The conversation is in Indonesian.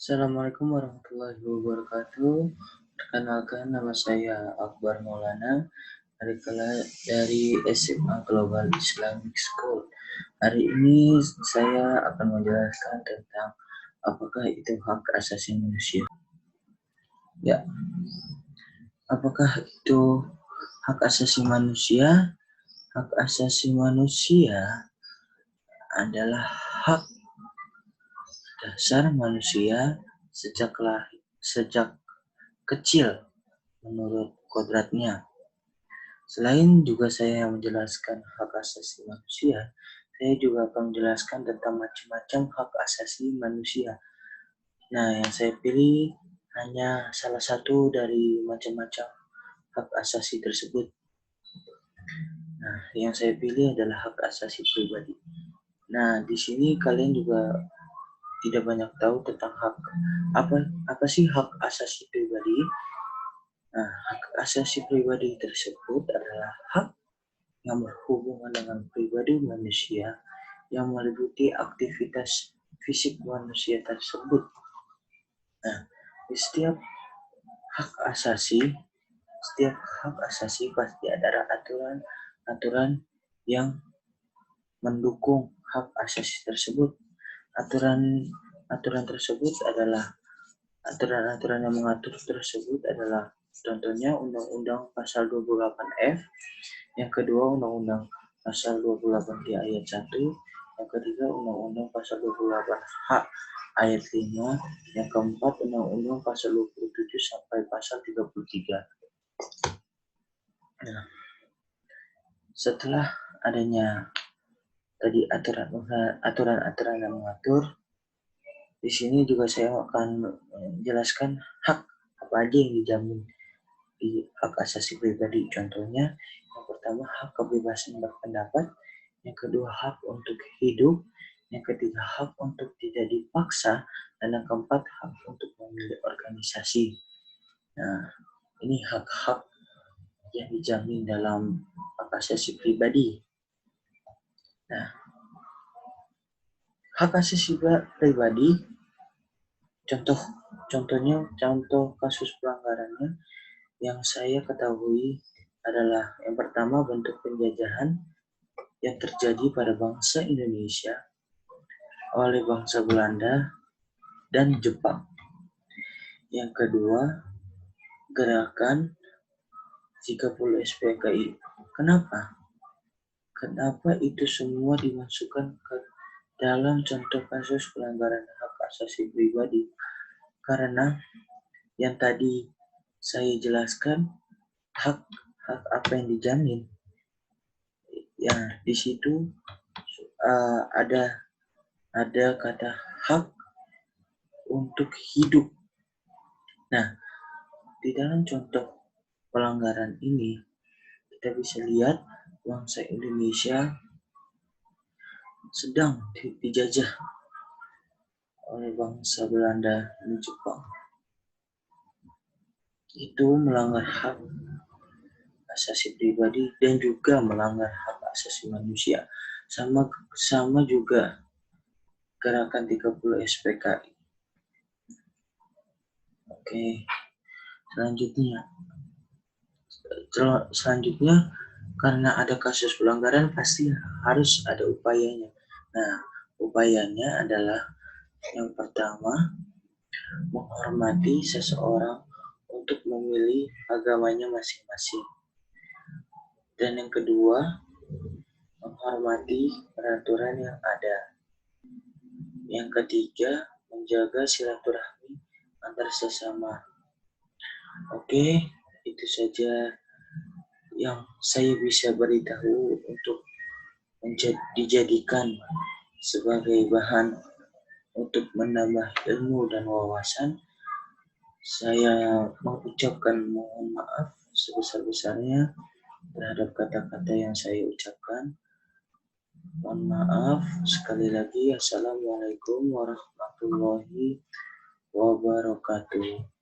Assalamualaikum warahmatullahi wabarakatuh. Perkenalkan, nama saya Akbar Maulana dari SMA Global Islamic School. Hari ini saya akan menjelaskan tentang apakah itu hak asasi manusia. Ya, apakah itu hak asasi manusia? Hak asasi manusia adalah hak dasar manusia sejak kecil menurut kodratnya. Selain juga saya menjelaskan hak asasi manusia, saya juga akan menjelaskan tentang macam-macam hak asasi manusia. Nah, yang saya pilih hanya salah satu dari macam-macam hak asasi tersebut. Nah, yang saya pilih adalah hak asasi pribadi. Nah, di sini kalian juga tidak banyak tahu tentang apa sih hak asasi pribadi. Nah, hak asasi pribadi tersebut adalah hak yang berhubungan dengan pribadi manusia yang meliputi aktivitas fisik manusia tersebut. Nah, di setiap hak asasi pasti ada aturan yang mendukung hak asasi tersebut. Aturan tersebut adalah aturan-aturan yang mengatur tersebut adalah contohnya Undang-Undang Pasal 28F, yang kedua Undang-Undang Pasal 28 di ayat 1, yang ketiga Undang-Undang Pasal 28H ayat 5, yang keempat Undang-Undang Pasal 27 sampai Pasal 33. Nah, setelah adanya tadi aturan-aturan yang mengatur, di sini juga saya akan menjelaskan hak apa aja yang dijamin di hak asasi pribadi. Contohnya, yang pertama hak kebebasan berpendapat, yang kedua hak untuk hidup, yang ketiga hak untuk tidak dipaksa, dan yang keempat hak untuk memilih organisasi. Nah, ini hak-hak yang dijamin dalam hak asasi pribadi. Nah, hak asasi pribadi, contoh kasus pelanggarannya yang saya ketahui adalah yang pertama bentuk penjajahan yang terjadi pada bangsa Indonesia oleh bangsa Belanda dan Jepang. Yang kedua, gerakan 30 SPKI. Kenapa itu semua dimasukkan ke dalam contoh kasus pelanggaran hak asasi pribadi? Karena yang tadi saya jelaskan, hak apa yang dijamin, ya di situ ada kata hak untuk hidup. Nah, di dalam contoh pelanggaran ini kita bisa lihat bangsa Indonesia sedang dijajah oleh bangsa Belanda dan Jepang. Itu melanggar hak asasi pribadi dan juga melanggar hak asasi manusia. Sama juga gerakan 30 SPKI. Oke, selanjutnya karena ada kasus pelanggaran pasti harus ada upayanya. Nah, upayanya adalah yang pertama, menghormati seseorang untuk memilih agamanya masing-masing. Dan yang kedua, menghormati peraturan yang ada. Yang ketiga, menjaga silaturahmi antar sesama. Oke, itu saja yang saya bisa beritahu untuk dijadikan sebagai bahan untuk menambah ilmu dan wawasan. Saya mengucapkan mohon maaf sebesar-besarnya terhadap kata-kata yang saya ucapkan. Mohon maaf sekali lagi. Assalamualaikum warahmatullahi wabarakatuh.